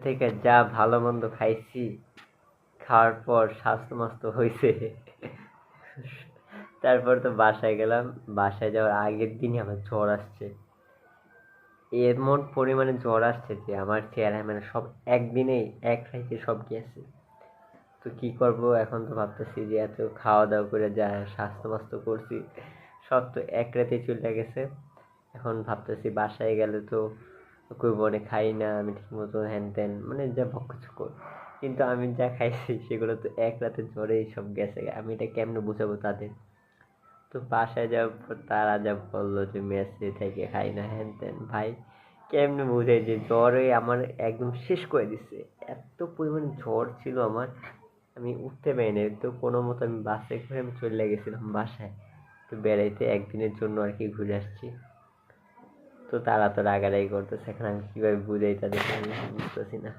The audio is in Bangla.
থেকে যা ভালো মন্দ খাইছি, খাওয়ার পর স্বাস্থ্য মস্ত হয়েছে। তারপর তো বাসায় গেলাম, বাসায় যাওয়ার আগের দিনই আমার জ্বর আসছে। এমন পরিমাণে জ্বর আসছে যে আমার চেহারায় মানে সব একদিনেই এক রাইতে সব গেছে। তো কি করব এখন, তো ভাবতেছি যে এত খাওয়া দাওয়া করে যা স্বাস্থ্য মাস্ত করছি সব তো এক রাতে চলে গেছে। এখন ভাবতেছি বাসায় গেলে তো কইব অনেক খাই না আমি ঠিক মতো, হ্যান ত্যান মানে যা বকচকর। কিন্তু আমি যা খাইছি সেগুলো তো এক রাতে জ্বরেই সব গেছে, আমি এটা কেমনে বুঝাবো তাদের? তো বাসায় যাওয়ার পর তারা যা বললো যে মেসে থেকে খাই না হ্যান ত্যান, ভাই কেমনে বুঝাই যে জ্বরে আমার একদম শেষ করে দিচ্ছে। এত পরিমাণ জ্বর ছিল আমার, আমি উঠতে পারিনি। তো কোনো মতো আমি বাসে করে আমি চলে গেছিলাম বাসায়, তো বেড়াইতে একদিনের জন্য আর কি ঘুরে আসছি। তো তারা তো রাগারাগি করতেছে, এখন আমি কিভাবে বুঝাই তাদেরকে আমি বুঝতেছি না।